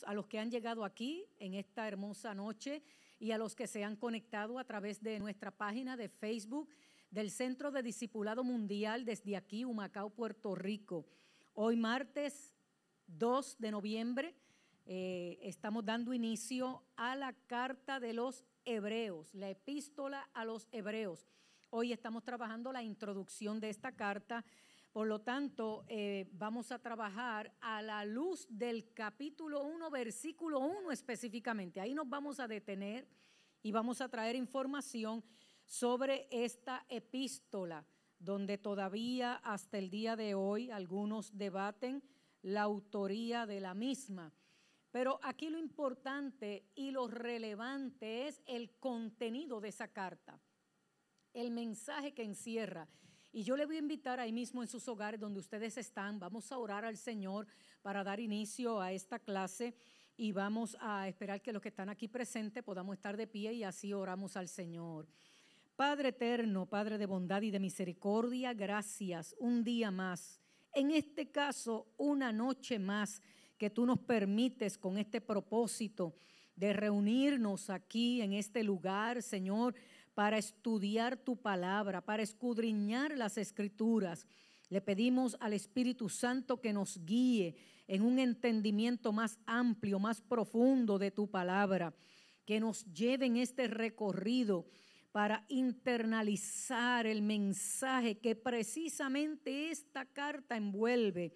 a los que han llegado aquí en esta hermosa noche y a los que se han conectado a través de nuestra página de Facebook del Centro de Discipulado Mundial desde aquí, Humacao, Puerto Rico. Hoy martes 2 de noviembre estamos dando inicio a la carta de los Hebreos, la epístola a los Hebreos. Hoy estamos trabajando la introducción de esta carta. Por lo tanto, vamos a trabajar a la luz del capítulo 1, versículo 1 específicamente. Ahí nos vamos a detener y vamos a traer información sobre esta epístola, donde todavía hasta el día de hoy algunos debaten la autoría de la misma. Pero aquí lo importante y lo relevante es el contenido de esa carta, el mensaje que encierra. Y yo le voy a invitar ahí mismo en sus hogares donde ustedes están, vamos a orar al Señor para dar inicio a esta clase y vamos a esperar que los que están aquí presentes podamos estar de pie y así oramos al Señor. Padre eterno, Padre de bondad y de misericordia, gracias un día más, en este caso una noche más que tú nos permites con este propósito de reunirnos aquí en este lugar, Señor, para estudiar tu palabra, para escudriñar las Escrituras. Le pedimos al Espíritu Santo que nos guíe en un entendimiento más amplio, más profundo de tu palabra, que nos lleve en este recorrido para internalizar el mensaje que precisamente esta carta envuelve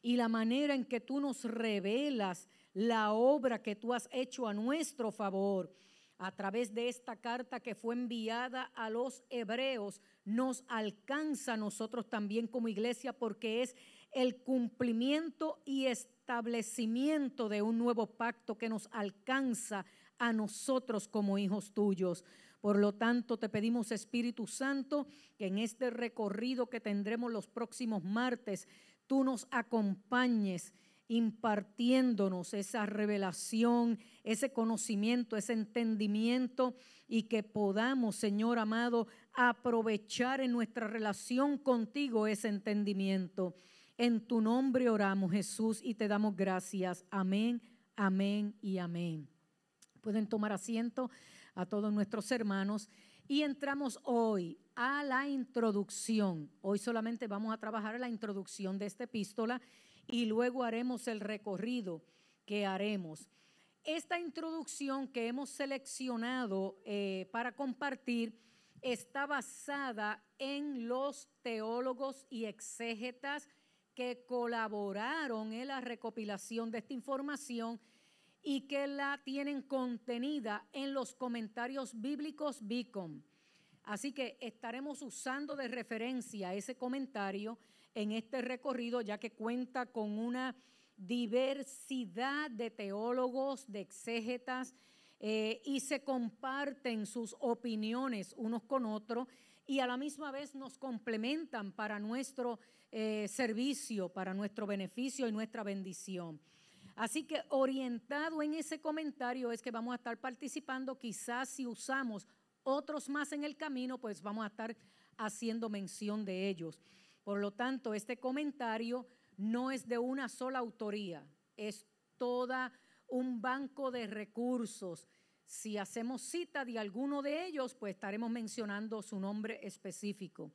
y la manera en que tú nos revelas la obra que tú has hecho a nuestro favor. A través de esta carta que fue enviada a los hebreos, nos alcanza a nosotros también como iglesia porque es el cumplimiento y establecimiento de un nuevo pacto que nos alcanza a nosotros como hijos tuyos. Por lo tanto, te pedimos, Espíritu Santo, que en este recorrido que tendremos los próximos martes, tú nos acompañes impartiéndonos esa revelación, ese conocimiento, ese entendimiento y que podamos, Señor amado, aprovechar en nuestra relación contigo ese entendimiento. En tu nombre oramos, Jesús, y te damos gracias. Amén, amén y amén. Pueden tomar asiento a todos nuestros hermanos y entramos hoy a la introducción. Hoy solamente vamos a trabajar la introducción de esta epístola y luego haremos el recorrido que haremos. Esta introducción que hemos seleccionado para compartir está basada en los teólogos y exégetas que colaboraron en la recopilación de esta información y que la tienen contenida en los comentarios bíblicos BICOM. Así que estaremos usando de referencia ese comentario en este recorrido, ya que cuenta con una diversidad de teólogos, de exégetas, y se comparten sus opiniones unos con otros y a la misma vez nos complementan para nuestro servicio, para nuestro beneficio y nuestra bendición. Así que orientado en ese comentario es que vamos a estar participando. Quizás si usamos otros más en el camino, pues vamos a estar haciendo mención de ellos. Por lo tanto, este comentario no es de una sola autoría, es toda un banco de recursos. Si hacemos cita de alguno de ellos, pues estaremos mencionando su nombre específico.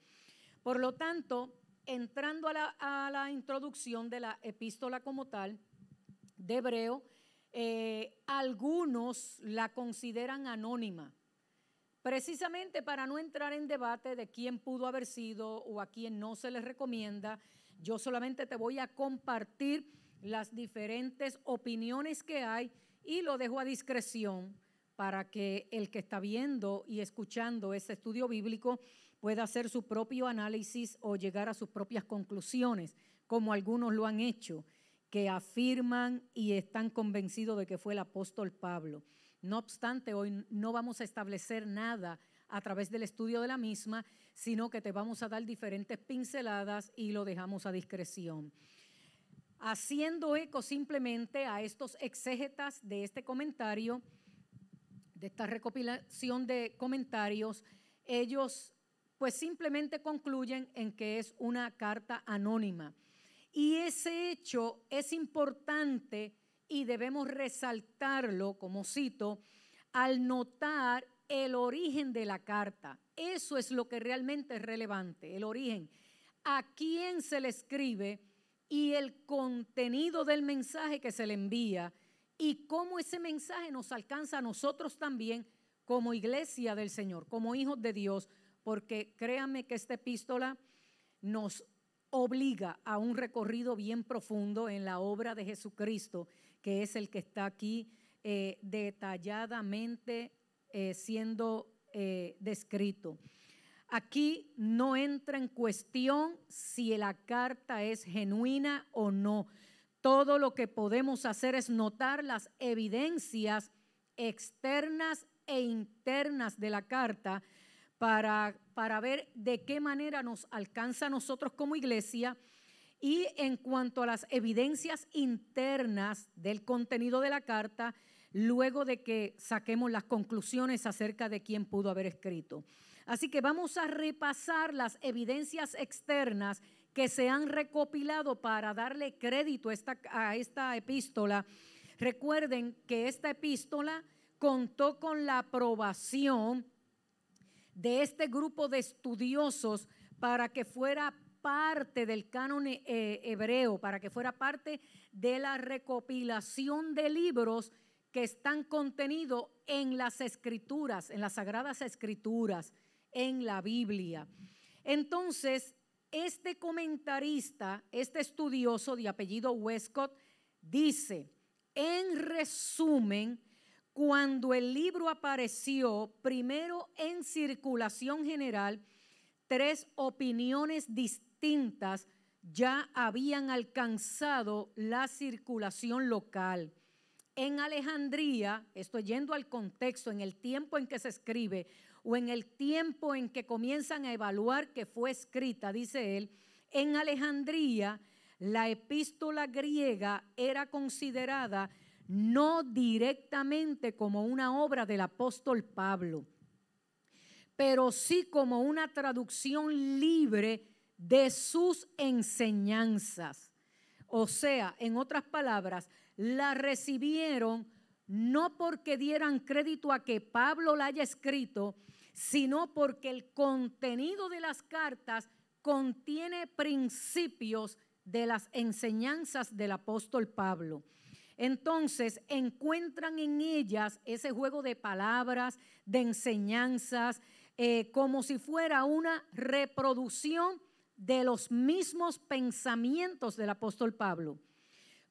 Por lo tanto, entrando a la introducción de la epístola como tal, de Hebreo, algunos la consideran anónima, precisamente para no entrar en debate de quién pudo haber sido o a quién no se les recomienda. Yo solamente te voy a compartir las diferentes opiniones que hay y lo dejo a discreción para que el que está viendo y escuchando este estudio bíblico pueda hacer su propio análisis o llegar a sus propias conclusiones, como algunos lo han hecho, que afirman y están convencidos de que fue el apóstol Pablo. No obstante, hoy no vamos a establecer nada a través del estudio de la misma, sino que te vamos a dar diferentes pinceladas y lo dejamos a discreción. Haciendo eco simplemente a estos exégetas de este comentario, de esta recopilación de comentarios, ellos pues simplemente concluyen en que es una carta anónima. Y ese hecho es importante y debemos resaltarlo, como cito, al notar el origen de la carta. Eso es lo que realmente es relevante, el origen. A quién se le escribe y el contenido del mensaje que se le envía y cómo ese mensaje nos alcanza a nosotros también como iglesia del Señor, como hijos de Dios, porque créanme que esta epístola nos obliga a un recorrido bien profundo en la obra de Jesucristo, que es el que está aquí detalladamente siendo descrito. Aquí no entra en cuestión si la carta es genuina o no. Todo lo que podemos hacer es notar las evidencias externas e internas de la carta para ver de qué manera nos alcanza a nosotros como iglesia. Y en cuanto a las evidencias internas del contenido de la carta, luego de que saquemos las conclusiones acerca de quién pudo haber escrito. Así que vamos a repasar las evidencias externas que se han recopilado para darle crédito a esta epístola. Recuerden que esta epístola contó con la aprobación de este grupo de estudiosos para que fuera parte del canon hebreo, para que fuera parte de la recopilación de libros que están contenidos en las escrituras, en las sagradas escrituras, en la Biblia. Entonces, este comentarista, este estudioso de apellido Westcott, dice, en resumen, cuando el libro apareció primero en circulación general, 3 opiniones distintas ya habían alcanzado la circulación local. En Alejandría, estoy yendo al contexto, en el tiempo en que se escribe o en el tiempo en que comienzan a evaluar que fue escrita, dice él, en Alejandría la epístola griega era considerada no directamente como una obra del apóstol Pablo, pero sí como una traducción libre de sus enseñanzas. O sea, en otras palabras, la recibieron no porque dieran crédito a que Pablo la haya escrito, sino porque el contenido de las cartas contiene principios de las enseñanzas del apóstol Pablo. Entonces encuentran en ellas ese juego de palabras, de enseñanzas, como si fuera una reproducción de los mismos pensamientos del apóstol Pablo.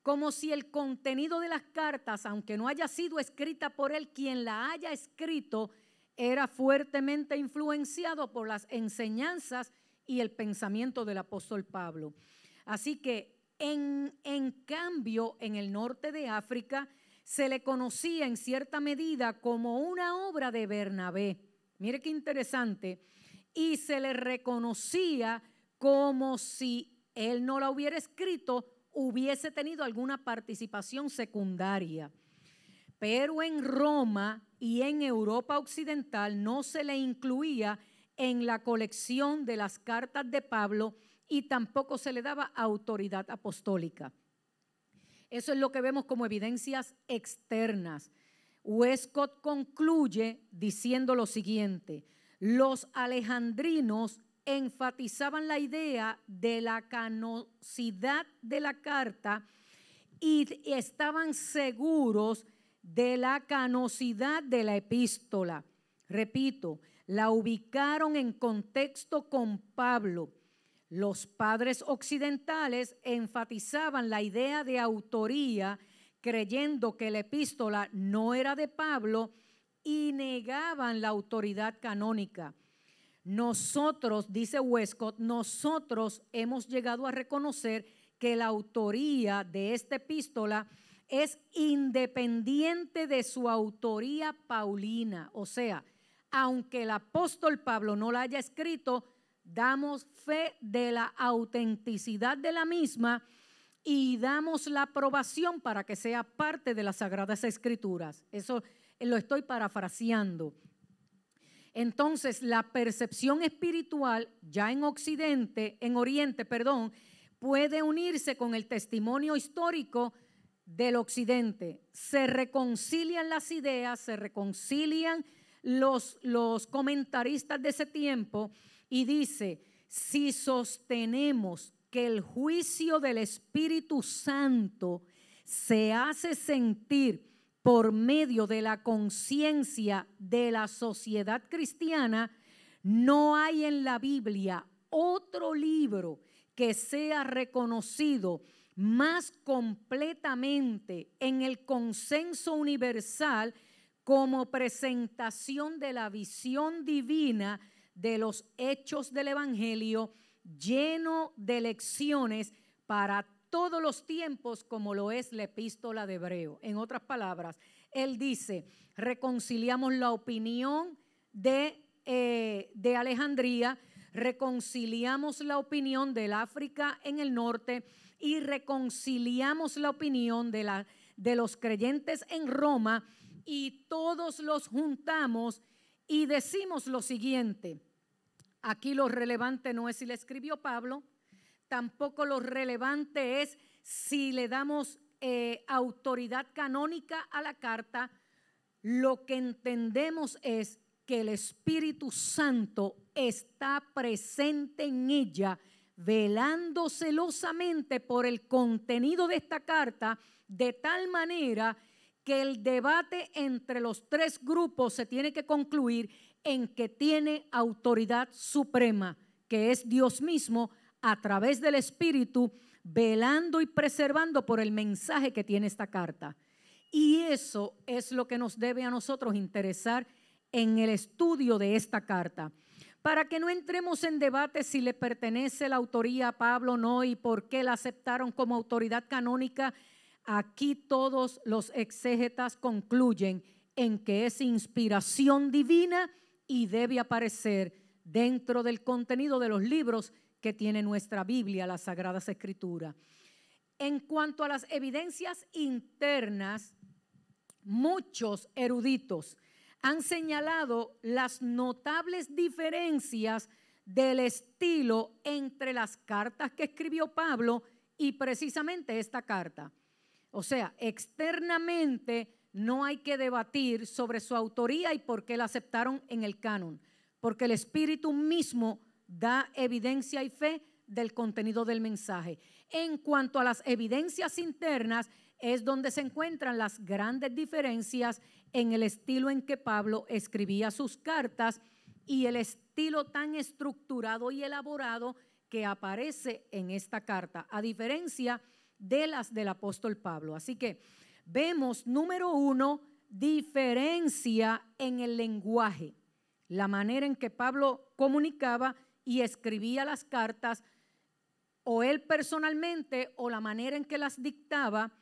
Como si el contenido de las cartas, aunque no haya sido escrita por él, quien la haya escrito era fuertemente influenciado por las enseñanzas y el pensamiento del apóstol Pablo. Así que en cambio, en el norte de África se le conocía en cierta medida como una obra de Bernabé. Mire qué interesante. Y se le reconocía como si él no la hubiera escrito, hubiese tenido alguna participación secundaria. Pero en Roma y en Europa Occidental no se le incluía en la colección de las cartas de Pablo y tampoco se le daba autoridad apostólica. Eso es lo que vemos como evidencias externas. Westcott concluye diciendo lo siguiente: los alejandrinos enfatizaban la idea de la canosidad de la carta y estaban seguros de la canosidad de la epístola. Repito, la ubicaron en contexto con Pablo. Los padres occidentales enfatizaban la idea de autoría, creyendo que la epístola no era de Pablo y negaban la autoridad canónica. Nosotros, dice Westcott, nosotros hemos llegado a reconocer que la autoría de esta epístola es independiente de su autoría paulina. O sea, aunque el apóstol Pablo no la haya escrito, damos fe de la autenticidad de la misma y damos la aprobación para que sea parte de las Sagradas Escrituras. Eso lo estoy parafraseando. Entonces, la percepción espiritual ya en Oriente, puede unirse con el testimonio histórico del occidente. Se reconcilian las ideas, se reconcilian los comentaristas de ese tiempo y dice, si sostenemos que el juicio del Espíritu Santo se hace sentir por medio de la conciencia de la sociedad cristiana, no hay en la Biblia otro libro que sea reconocido más completamente en el consenso universal como presentación de la visión divina de los hechos del Evangelio, lleno de lecciones para todos los tiempos, como lo es la epístola de Hebreo. En otras palabras, él dice, reconciliamos la opinión de Alejandría, reconciliamos la opinión del África en el norte y reconciliamos la opinión de los creyentes en Roma, y todos los juntamos y decimos lo siguiente. Aquí lo relevante no es si le escribió Pablo, tampoco lo relevante es si le damos autoridad canónica a la carta. Lo que entendemos es que el Espíritu Santo está presente en ella, velando celosamente por el contenido de esta carta, de tal manera que el debate entre los tres grupos se tiene que concluir en que tiene autoridad suprema, que es Dios mismo, a través del Espíritu, velando y preservando por el mensaje que tiene esta carta. Y eso es lo que nos debe a nosotros interesar en el estudio de esta carta. Para que no entremos en debate si le pertenece la autoría a Pablo o no y por qué la aceptaron como autoridad canónica, aquí todos los exégetas concluyen en que es inspiración divina y debe aparecer dentro del contenido de los libros que tiene nuestra Biblia, las Sagradas Escrituras. En cuanto a las evidencias internas, muchos eruditos han señalado las notables diferencias del estilo entre las cartas que escribió Pablo y precisamente esta carta. O sea, externamente no hay que debatir sobre su autoría y por qué la aceptaron en el canon, porque el Espíritu mismo da evidencia y fe del contenido del mensaje. En cuanto a las evidencias internas, es donde se encuentran las grandes diferencias en el estilo en que Pablo escribía sus cartas y el estilo tan estructurado y elaborado que aparece en esta carta, a diferencia de las del apóstol Pablo. Así que vemos, número uno, diferencia en el lenguaje, la manera en que Pablo comunicaba y escribía las cartas, o él personalmente, o la manera en que las dictaba,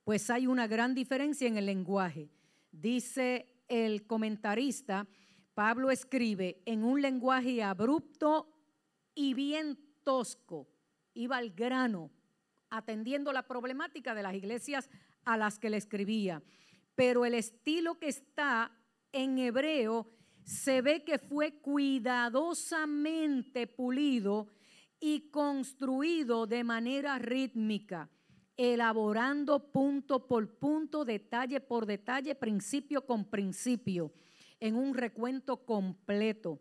pues hay una gran diferencia en el lenguaje. Dice el comentarista, Pablo escribe en un lenguaje abrupto y bien tosco, iba al grano, atendiendo la problemática de las iglesias a las que le escribía. Pero el estilo que está en hebreo se ve que fue cuidadosamente pulido y construido de manera rítmica, elaborando punto por punto, detalle por detalle, principio con principio, en un recuento completo.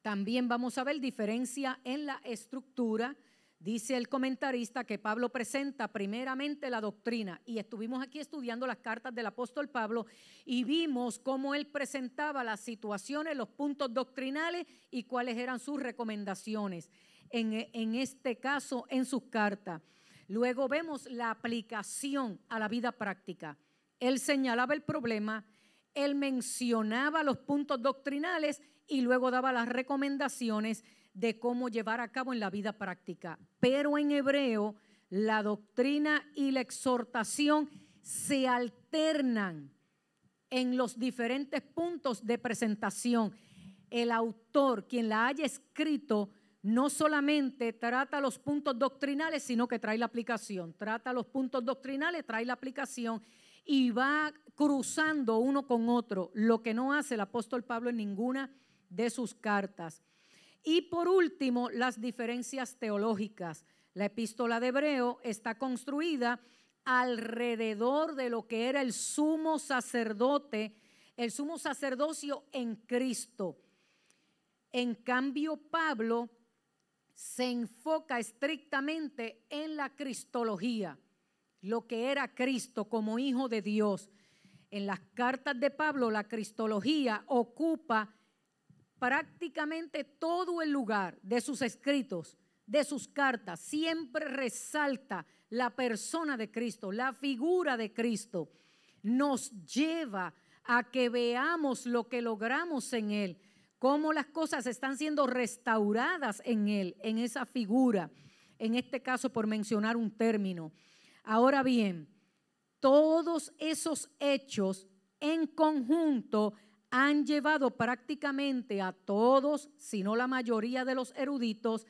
También vamos a ver diferencia en la estructura. Dice el comentarista que Pablo presenta primeramente la doctrina, y estuvimos aquí estudiando las cartas del apóstol Pablo y vimos cómo él presentaba las situaciones, los puntos doctrinales y cuáles eran sus recomendaciones, en este caso en sus cartas. Luego vemos la aplicación a la vida práctica. Él señalaba el problema, él mencionaba los puntos doctrinales y luego daba las recomendaciones de cómo llevar a cabo en la vida práctica. Pero en hebreo, la doctrina y la exhortación se alternan en los diferentes puntos de presentación. El autor, quien la haya escrito, no solamente trata los puntos doctrinales, sino que trae la aplicación. Trata los puntos doctrinales, trae la aplicación y va cruzando uno con otro, lo que no hace el apóstol Pablo en ninguna de sus cartas. Y por último, las diferencias teológicas. La epístola de Hebreo está construida alrededor de lo que era el sumo sacerdote, el sumo sacerdocio en Cristo. En cambio, Pablo se enfoca estrictamente en la cristología, lo que era Cristo como Hijo de Dios. En las cartas de Pablo, la cristología ocupa prácticamente todo el lugar de sus escritos, de sus cartas. Siempre resalta la persona de Cristo, la figura de Cristo. Nos lleva a que veamos lo que logramos en Él, cómo las cosas están siendo restauradas en Él, en esa figura, en este caso por mencionar un término. Ahora bien, todos esos hechos en conjunto han llevado prácticamente a todos, si no la mayoría de los eruditos,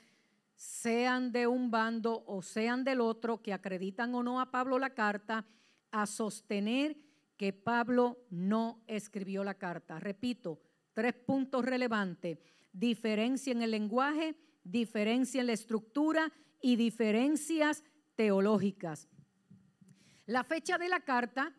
sean de un bando o sean del otro, que acreditan o no a Pablo la carta, a sostener que Pablo no escribió la carta. Repito, 3 puntos relevantes: diferencia en el lenguaje, diferencia en la estructura y diferencias teológicas. La fecha de la carta,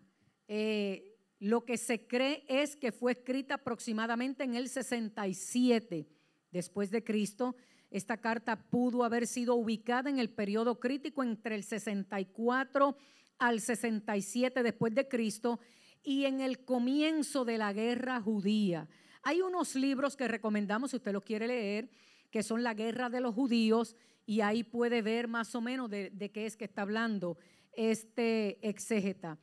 lo que se cree es que fue escrita aproximadamente en el 67 después de Cristo. Esta carta pudo haber sido ubicada en el periodo crítico entre el 64 al 67 después de Cristo y en el comienzo de la guerra judía. Hay unos libros que recomendamos si usted los quiere leer, que son La Guerra de los Judíos, y ahí puede ver más o menos de qué es que está hablando este exégeta.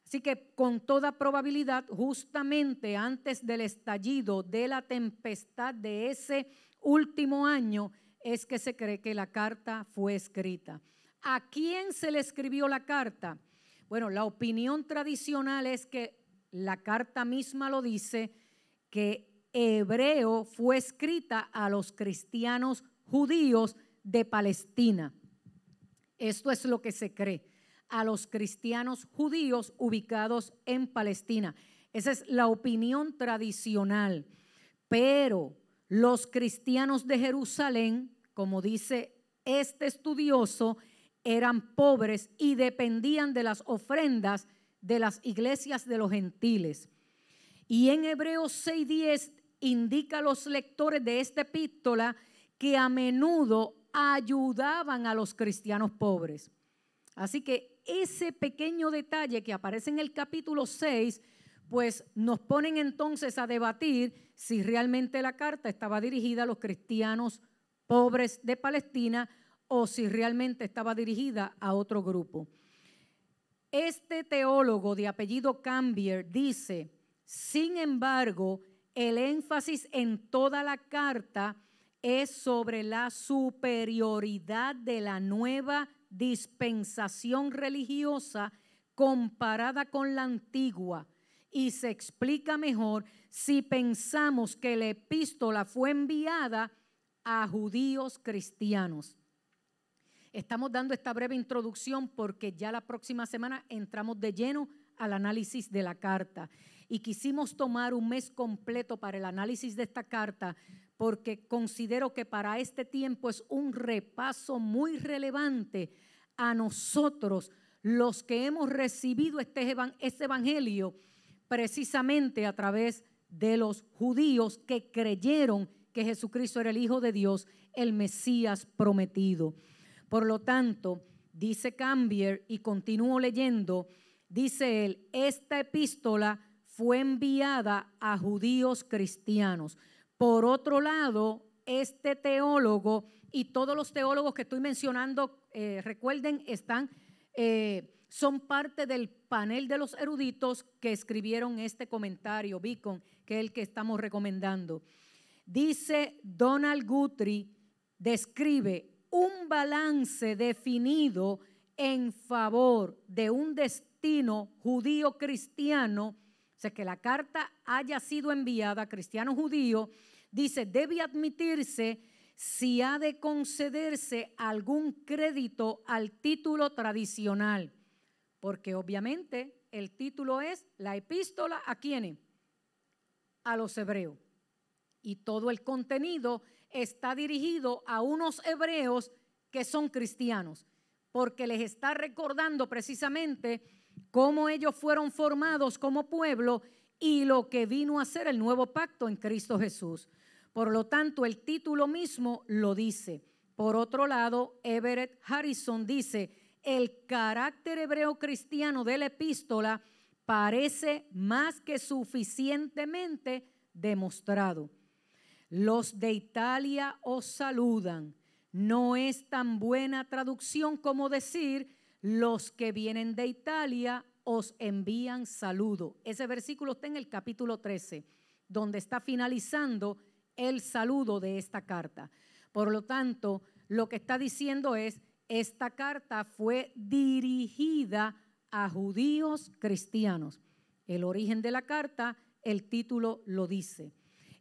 Así que con toda probabilidad, justamente antes del estallido de la tempestad de ese último año, es que se cree que la carta fue escrita. ¿A quién se le escribió la carta? Bueno, la opinión tradicional es que la carta misma lo dice, que Hebreo fue escrita a los cristianos judíos de Palestina. Esto es lo que se cree, a los cristianos judíos ubicados en Palestina. Esa es la opinión tradicional. Pero los cristianos de Jerusalén, como dice este estudioso, eran pobres y dependían de las ofrendas de las iglesias de los gentiles. Y en Hebreos 6:10 indica a los lectores de esta epístola que a menudo ayudaban a los cristianos pobres. Así que ese pequeño detalle que aparece en el capítulo 6, pues nos ponen entonces a debatir si realmente la carta estaba dirigida a los cristianos pobres de Palestina o si realmente estaba dirigida a otro grupo. Este teólogo de apellido Cambier dice: sin embargo, el énfasis en toda la carta es sobre la superioridad de la nueva dispensación religiosa comparada con la antigua, y se explica mejor si pensamos que la epístola fue enviada a judíos cristianos. Estamos dando esta breve introducción porque ya la próxima semana entramos de lleno al análisis de la carta. Y quisimos tomar un mes completo para el análisis de esta carta porque considero que para este tiempo es un repaso muy relevante a nosotros, los que hemos recibido este evangelio precisamente a través de los judíos que creyeron que Jesucristo era el Hijo de Dios, el Mesías prometido. Por lo tanto, dice Cambier, y continúo leyendo, dice él: esta epístola fue enviada a judíos cristianos. Por otro lado, este teólogo y todos los teólogos que estoy mencionando, recuerden, son parte del panel de los eruditos que escribieron este comentario, Beacon, que es el que estamos recomendando. Dice Donald Guthrie, describe un balance definido en favor de un destino judío cristiano. O sea, que la carta haya sido enviada a cristianos judíos, dice, debe admitirse si ha de concederse algún crédito al título tradicional, porque obviamente el título es la epístola ¿a quiénes? A los hebreos. Y todo el contenido está dirigido a unos hebreos que son cristianos. porque les está recordando precisamente cómo ellos fueron formados como pueblo y lo que vino a ser el nuevo pacto en Cristo Jesús. Por lo tanto, el título mismo lo dice. Por otro lado, Everett Harrison dice, el carácter hebreo cristiano de la epístola parece más que suficientemente demostrado. Los de Italia os saludan. No es tan buena traducción como decir, los que vienen de Italia os envían saludo. Ese versículo está en el capítulo 13, donde está finalizando el saludo de esta carta. Por lo tanto, lo que está diciendo es, esta carta fue dirigida a judíos cristianos. El origen de la carta, el título lo dice.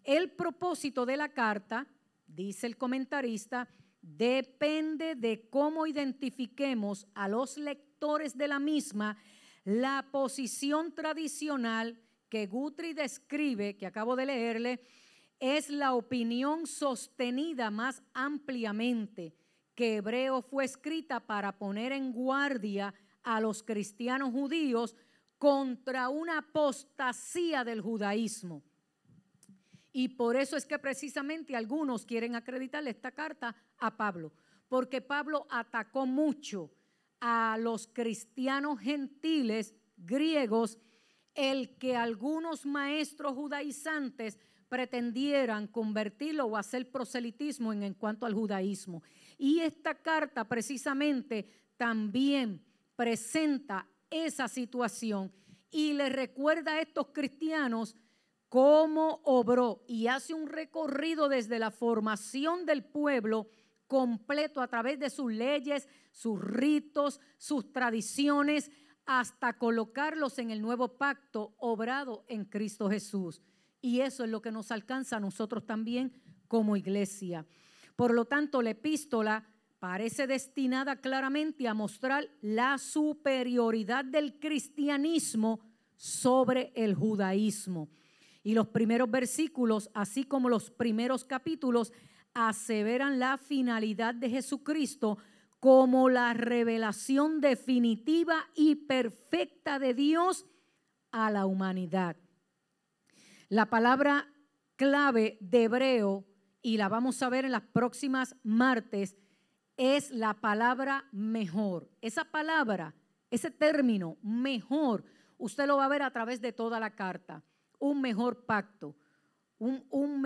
El propósito de la carta, dice el comentarista, depende de cómo identifiquemos a los lectores de la misma la posición tradicional que Guthrie describe, que acabo de leerle, es la opinión sostenida más ampliamente que Hebreo fue escrita para poner en guardia a los cristianos judíos contra una apostasía del judaísmo. Y por eso es que precisamente algunos quieren acreditarle esta carta a Pablo, porque Pablo atacó mucho a los cristianos gentiles griegos, el que algunos maestros judaizantes pretendieran convertirlo o hacer proselitismo en cuanto al judaísmo. Y esta carta precisamente también presenta esa situación y le recuerda a estos cristianos cómo obró y hace un recorrido desde la formación del pueblo completo a través de sus leyes, sus ritos, sus tradiciones, hasta colocarlos en el nuevo pacto obrado en Cristo Jesús. Y eso es lo que nos alcanza a nosotros también como iglesia. Por lo tanto, la epístola parece destinada claramente a mostrar la superioridad del cristianismo sobre el judaísmo. Y los primeros versículos, así como los primeros capítulos, aseveran la finalidad de Jesucristo como la revelación definitiva y perfecta de Dios a la humanidad. La palabra clave de hebreo, y la vamos a ver en las próximas martes, es la palabra mejor. Esa palabra, ese término mejor, usted lo va a ver a través de toda la carta. Un mejor pacto, una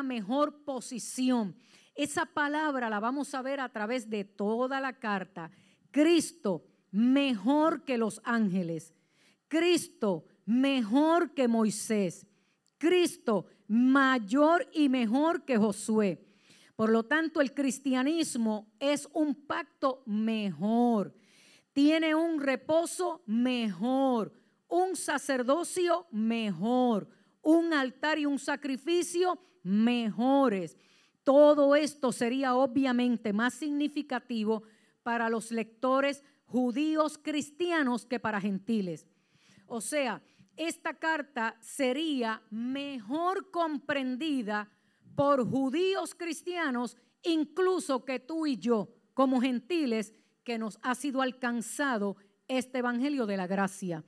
mejor posición. Esa palabra la vamos a ver a través de toda la carta. Cristo mejor que los ángeles. Cristo mejor que Moisés. Cristo mayor y mejor que Josué. Por lo tanto, el cristianismo es un pacto mejor. Tiene un reposo mejor, un sacerdocio mejor, un altar y un sacrificio mejores. Todo esto sería obviamente más significativo para los lectores judíos cristianos que para gentiles. O sea, esta carta sería mejor comprendida por judíos cristianos, incluso que tú y yo, como gentiles, que nos ha sido alcanzado este evangelio de la gracia.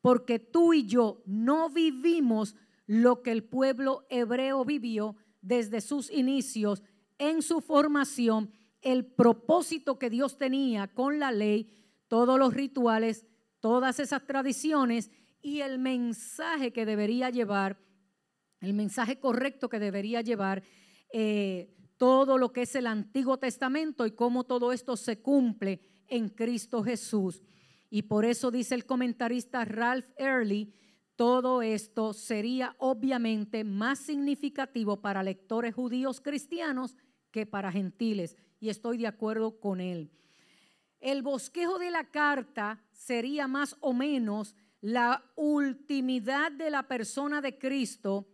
Porque tú y yo no vivimos lo que el pueblo hebreo vivió desde sus inicios, en su formación, el propósito que Dios tenía con la ley, todos los rituales, todas esas tradiciones y el mensaje que debería llevar, el mensaje correcto que debería llevar todo lo que es el Antiguo Testamento y cómo todo esto se cumple en Cristo Jesús. Y por eso dice el comentarista Ralph Early, todo esto sería obviamente más significativo para lectores judíos cristianos que para gentiles. Y estoy de acuerdo con él. El bosquejo de la carta sería más o menos la ultimidad de la persona de Cristo,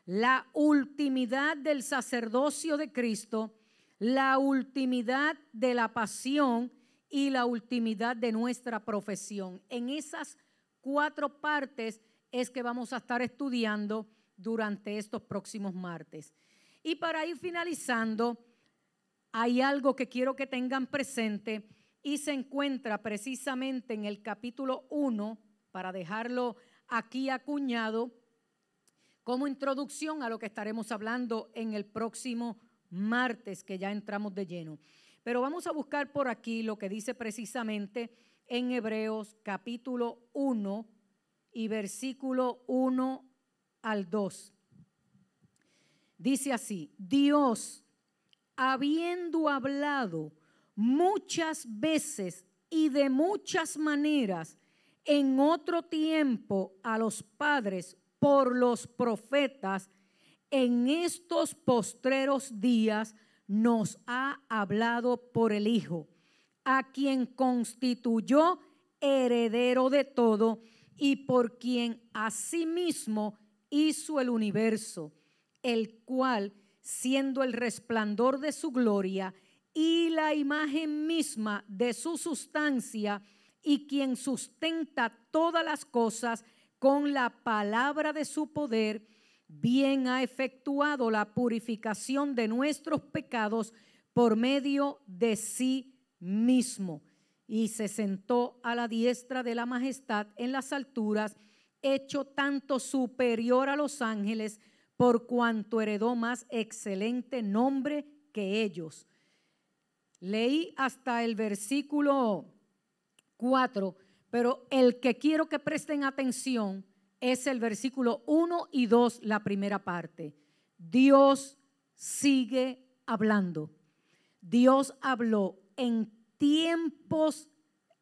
la ultimidad del sacerdocio de Cristo, la ultimidad de la pasión y la ultimidad de nuestra profesión. En esas 4 partes es que vamos a estar estudiando durante estos próximos martes. Y para ir finalizando, hay algo que quiero que tengan presente y se encuentra precisamente en el capítulo 1, para dejarlo aquí acuñado como introducción a lo que estaremos hablando en el próximo martes, que ya entramos de lleno. Pero vamos a buscar por aquí lo que dice precisamente en Hebreos capítulo 1 y versículo 1 al 2. Dice así: Dios, habiendo hablado muchas veces y de muchas maneras en otro tiempo a los padres por los profetas, en estos postreros días nos ha hablado por el Hijo, a quien constituyó heredero de todo y por quien asimismo hizo el universo, el cual, siendo el resplandor de su gloria y la imagen misma de su sustancia, y quien sustenta todas las cosas con la palabra de su poder, bien ha efectuado la purificación de nuestros pecados por medio de sí mismo. Y se sentó a la diestra de la majestad en las alturas, hecho tanto superior a los ángeles, por cuanto heredó más excelente nombre que ellos. Leí hasta el versículo 4, pero el que quiero que presten atención es el versículo 1 y 2, la primera parte. Dios sigue hablando. Dios habló en tiempos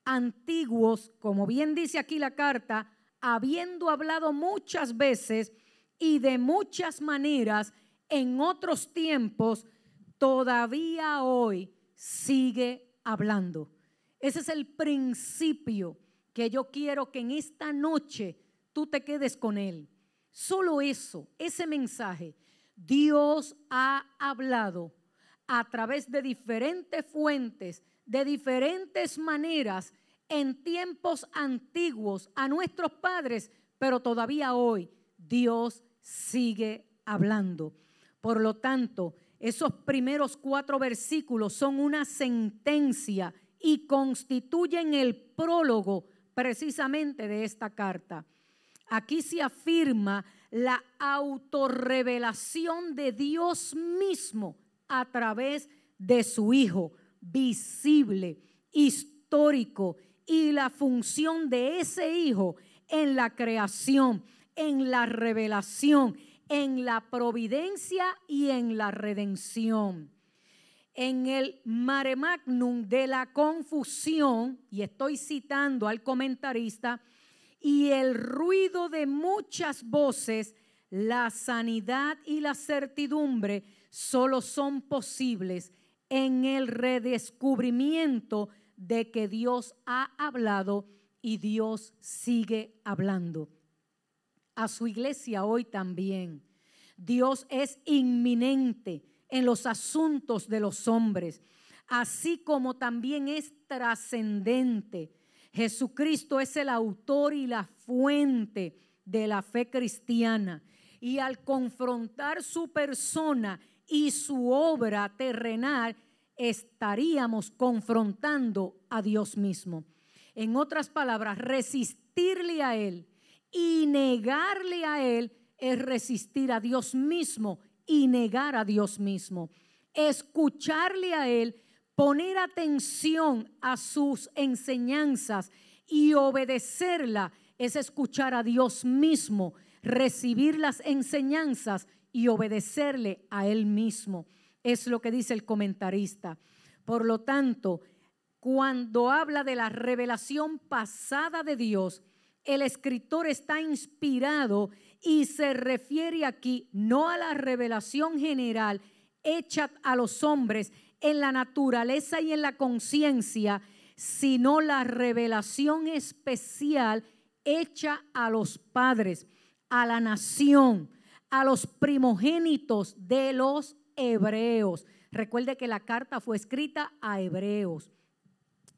antiguos, como bien dice aquí la carta, habiendo hablado muchas veces y de muchas maneras en otros tiempos, todavía hoy sigue hablando. Ese es el principio que yo quiero que en esta noche tú te quedes con él. Solo eso, ese mensaje. Dios ha hablado a través de diferentes fuentes, de diferentes maneras, en tiempos antiguos a nuestros padres, pero todavía hoy Dios sigue hablando. Por lo tanto, esos primeros 4 versículos son una sentencia y constituyen el prólogo precisamente de esta carta. Aquí se afirma la autorrevelación de Dios mismo a través de su Hijo, visible, histórico, y la función de ese Hijo en la creación, en la revelación, en la providencia y en la redención. En el mare magnum de la confusión, y estoy citando al comentarista, y el ruido de muchas voces, la sanidad y la certidumbre solo son posibles en el redescubrimiento de que Dios ha hablado y Dios sigue hablando. A su iglesia hoy también. Dios es inminente en los asuntos de los hombres, así como también es trascendente. Jesucristo es el autor y la fuente de la fe cristiana, y al confrontar su persona y su obra terrenal, estaríamos confrontando a Dios mismo. En otras palabras, resistirle a Él y negarle a Él es resistir a Dios mismo y negar a Dios mismo. Escucharle a Él, poner atención a sus enseñanzas y obedecerla es escuchar a Dios mismo, recibir las enseñanzas y obedecerle a Él mismo. Es lo que dice el comentarista. Por lo tanto, cuando habla de la revelación pasada de Dios, el escritor está inspirado y se refiere aquí no a la revelación general hecha a los hombres en la naturaleza y en la conciencia, sino la revelación especial hecha a los padres, a la nación, a los primogénitos de los hebreos. Recuerde que la carta fue escrita a hebreos.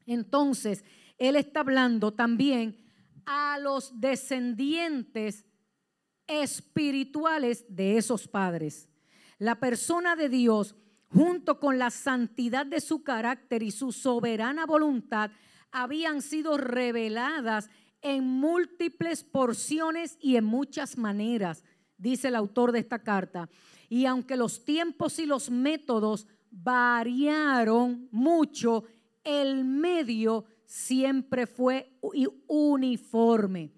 Entonces, él está hablando también a los descendientes espirituales de esos padres. La persona de Dios junto con la santidad de su carácter y su soberana voluntad, habían sido reveladas en múltiples porciones y en muchas maneras, dice el autor de esta carta. Y aunque los tiempos y los métodos variaron mucho, el medio siempre fue uniforme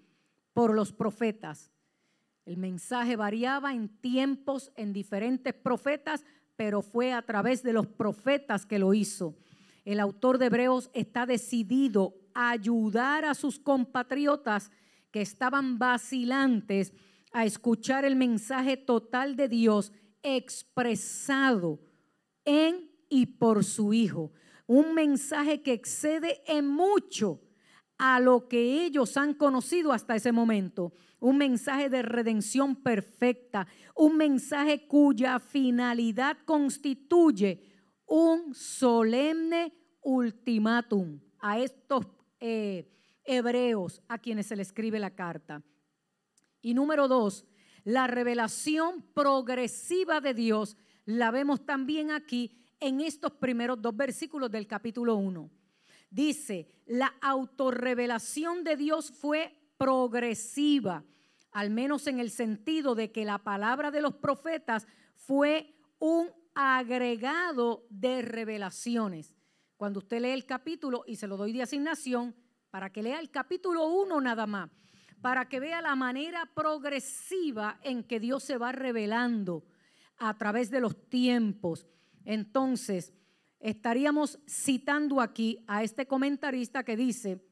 por los profetas. El mensaje variaba en tiempos, en diferentes profetas, pero fue a través de los profetas que lo hizo. El autor de Hebreos está decidido a ayudar a sus compatriotas que estaban vacilantes a escuchar el mensaje total de Dios expresado en y por su Hijo. Un mensaje que excede en mucho a lo que ellos han conocido hasta ese momento. Un mensaje de redención perfecta, un mensaje cuya finalidad constituye un solemne ultimátum a estos hebreos a quienes se le escribe la carta. Y número 2, la revelación progresiva de Dios la vemos también aquí en estos primeros 2 versículos del capítulo 1. Dice, la autorrevelación de Dios fue progresiva, al menos en el sentido de que la palabra de los profetas fue un agregado de revelaciones. Cuando usted lee el capítulo, y se lo doy de asignación, para que lea el capítulo 1 nada más, para que vea la manera progresiva en que Dios se va revelando a través de los tiempos. Entonces, estaríamos citando aquí a este comentarista que dice,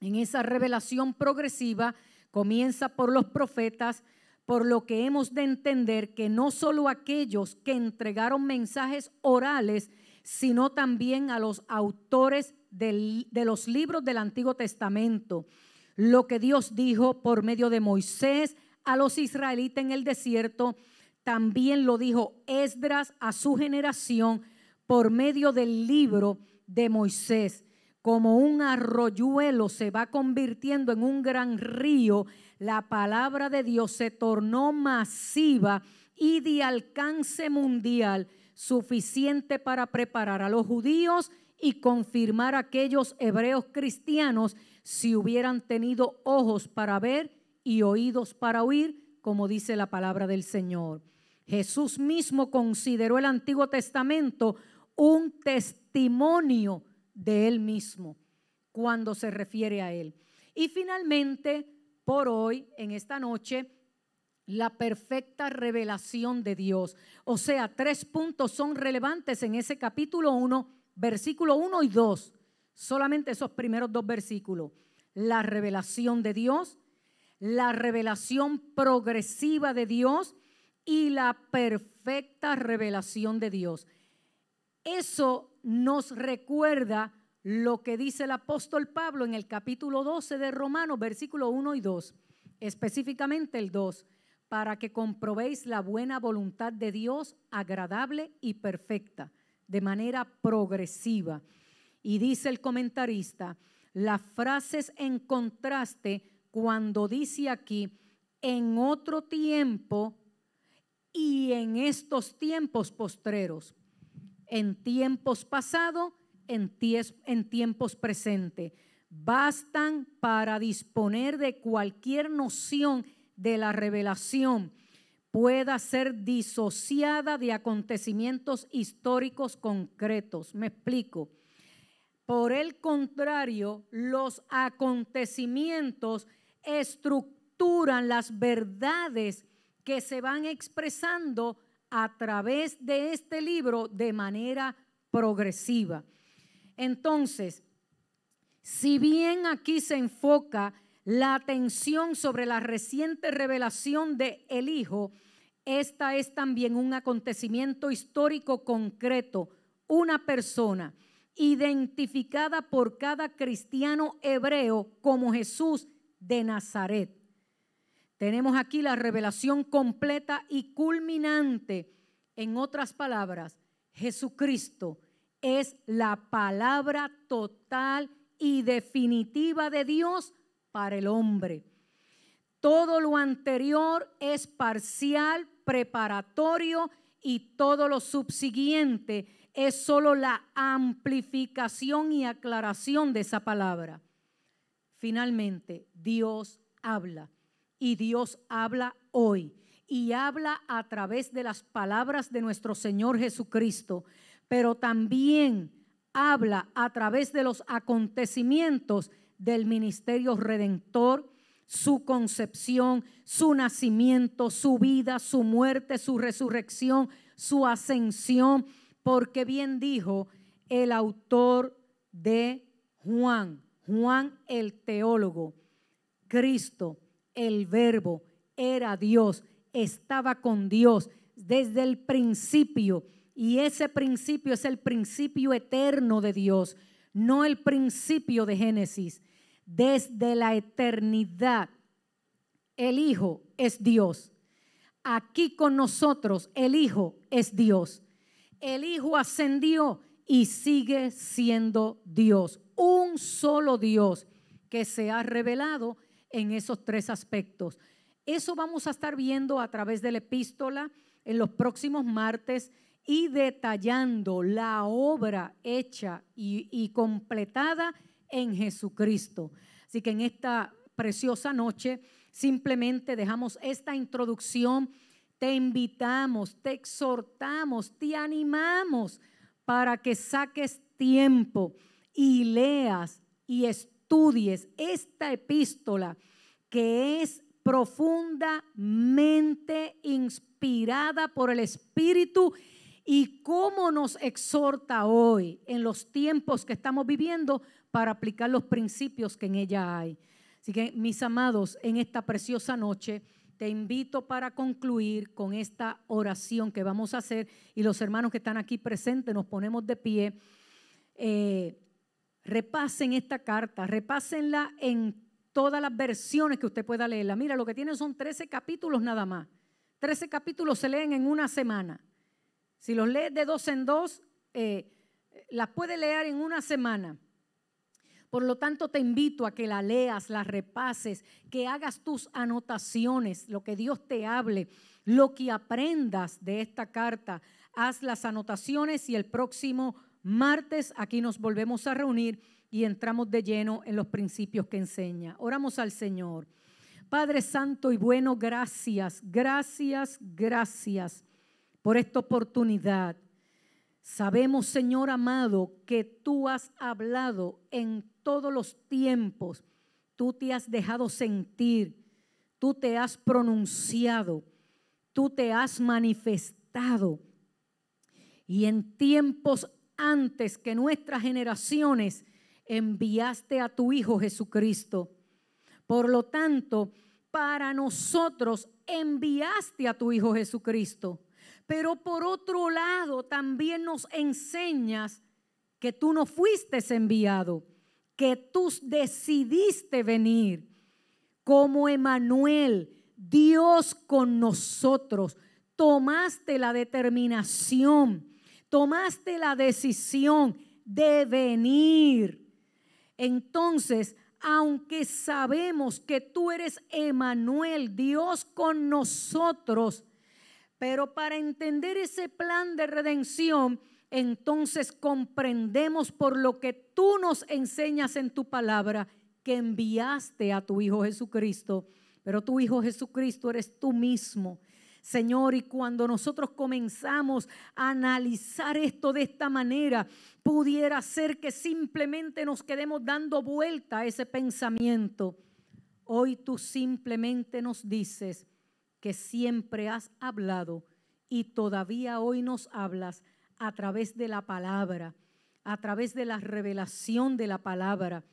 en esa revelación progresiva comienza por los profetas, por lo que hemos de entender que no solo aquellos que entregaron mensajes orales, sino también a los autores de los libros del Antiguo Testamento. Lo que Dios dijo por medio de Moisés a los israelitas en el desierto, también lo dijo Esdras a su generación por medio del libro de Moisés. Como un arroyuelo se va convirtiendo en un gran río, la palabra de Dios se tornó masiva y de alcance mundial, suficiente para preparar a los judíos y confirmar a aquellos hebreos cristianos si hubieran tenido ojos para ver y oídos para oír, como dice la palabra del Señor. Jesús mismo consideró el Antiguo Testamento un testimonio de Él mismo cuando se refiere a Él. Y finalmente, por hoy, en esta noche, la perfecta revelación de Dios. O sea, 3 puntos son relevantes en ese capítulo 1, versículo 1 y 2. Solamente esos primeros 2 versículos. La revelación de Dios, la revelación progresiva de Dios y la perfecta revelación de Dios. Eso nos recuerda lo que dice el apóstol Pablo en el capítulo 12 de Romanos, versículo 1 y 2, específicamente el 2, para que comprobéis la buena voluntad de Dios, agradable y perfecta, de manera progresiva. Y dice el comentarista, las frases en contraste cuando dice aquí, en otro tiempo y en estos tiempos postreros, en tiempos pasados, en tiempos presentes, bastan para disponer de cualquier noción de la revelación pueda ser disociada de acontecimientos históricos concretos. Me explico. Por el contrario, los acontecimientos estructuran las verdades que se van expresando a través de este libro de manera progresiva. Entonces, si bien aquí se enfoca la atención sobre la reciente revelación de el Hijo, esta es también un acontecimiento histórico concreto, una persona identificada por cada cristiano hebreo como Jesús de Nazaret. Tenemos aquí la revelación completa y culminante. En otras palabras, Jesucristo es la palabra total y definitiva de Dios para el hombre. Todo lo anterior es parcial, preparatorio y todo lo subsiguiente es solo la amplificación y aclaración de esa palabra. Finalmente, Dios habla y Dios habla hoy y habla a través de las palabras de nuestro Señor Jesucristo, pero también habla a través de los acontecimientos del ministerio redentor, su concepción, su nacimiento, su vida, su muerte, su resurrección, su ascensión, porque bien dijo el autor de Juan el teólogo, Cristo, el Verbo, era Dios, estaba con Dios desde el principio, y ese principio es el principio eterno de Dios, no el principio de Génesis. Desde la eternidad, el Hijo es Dios. Aquí con nosotros, el Hijo es Dios. El Hijo ascendió y sigue siendo Dios. Un solo Dios que se ha revelado en esos tres aspectos. Eso vamos a estar viendo a través de la epístola en los próximos martes y detallando la obra hecha y completada en Jesucristo. Así que en esta preciosa noche simplemente dejamos esta introducción. Te invitamos, te exhortamos, te animamos para que saques tiempo y leas y estudies esta epístola que es profundamente inspirada por el Espíritu y cómo nos exhorta hoy en los tiempos que estamos viviendo para aplicar los principios que en ella hay. Así que, mis amados, en esta preciosa noche te invito para concluir con esta oración que vamos a hacer, y los hermanos que están aquí presentes nos ponemos de pie. Repasen esta carta, repásenla en todas las versiones que usted pueda leerla. Mira, lo que tiene son 13 capítulos nada más. 13 capítulos se leen en una semana. Si los lees de 2 en 2, las puedes leer en una semana. Por lo tanto, te invito a que la leas, la repases, que hagas tus anotaciones, lo que Dios te hable, lo que aprendas de esta carta. Haz las anotaciones y el próximo martes aquí nos volvemos a reunir y entramos de lleno en los principios que enseña. Oramos al Señor. Padre Santo y bueno, gracias por esta oportunidad. Sabemos, Señor amado, que tú has hablado en todos los tiempos. Tú te has dejado sentir, tú te has pronunciado, tú te has manifestado. Y en tiempos antes que nuestras generaciones enviaste a tu Hijo Jesucristo. Por lo tanto, para nosotros enviaste a tu Hijo Jesucristo. Pero por otro lado también nos enseñas que tú no fuiste enviado, que tú decidiste venir como Emmanuel, Dios con nosotros. Tomaste la determinación, tomaste la decisión de venir. Entonces, aunque sabemos que tú eres Emmanuel, Dios con nosotros, pero para entender ese plan de redención, entonces comprendemos por lo que tú nos enseñas en tu palabra que enviaste a tu Hijo Jesucristo. Pero tu Hijo Jesucristo eres tú mismo, Señor. Y cuando nosotros comenzamos a analizar esto de esta manera, pudiera ser que simplemente nos quedemos dando vuelta a ese pensamiento. Hoy tú simplemente nos dices que siempre has hablado y todavía hoy nos hablas a través de la palabra, a través de la revelación de la palabra,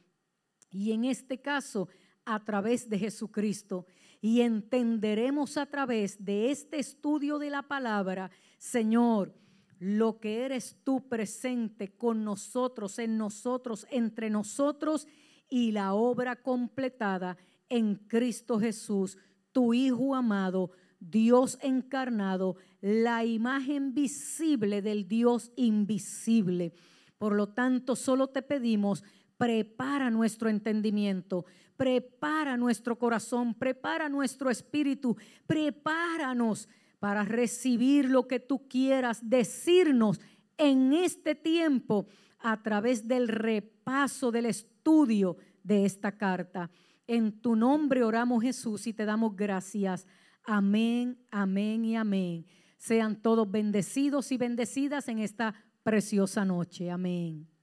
y en este caso a través de Jesucristo. Y entenderemos a través de este estudio de la palabra, Señor, lo que eres tú presente con nosotros, en nosotros, entre nosotros, y la obra completada en Cristo Jesús, tu Hijo amado, Dios encarnado, la imagen visible del Dios invisible. Por lo tanto, solo te pedimos, prepara nuestro entendimiento, prepara nuestro corazón, prepara nuestro espíritu, prepáranos para recibir lo que tú quieras decirnos en este tiempo a través del repaso, del estudio de esta carta. En tu nombre oramos, Jesús, y te damos gracias. Amén, amén y amén. Sean todos bendecidos y bendecidas en esta preciosa noche. Amén.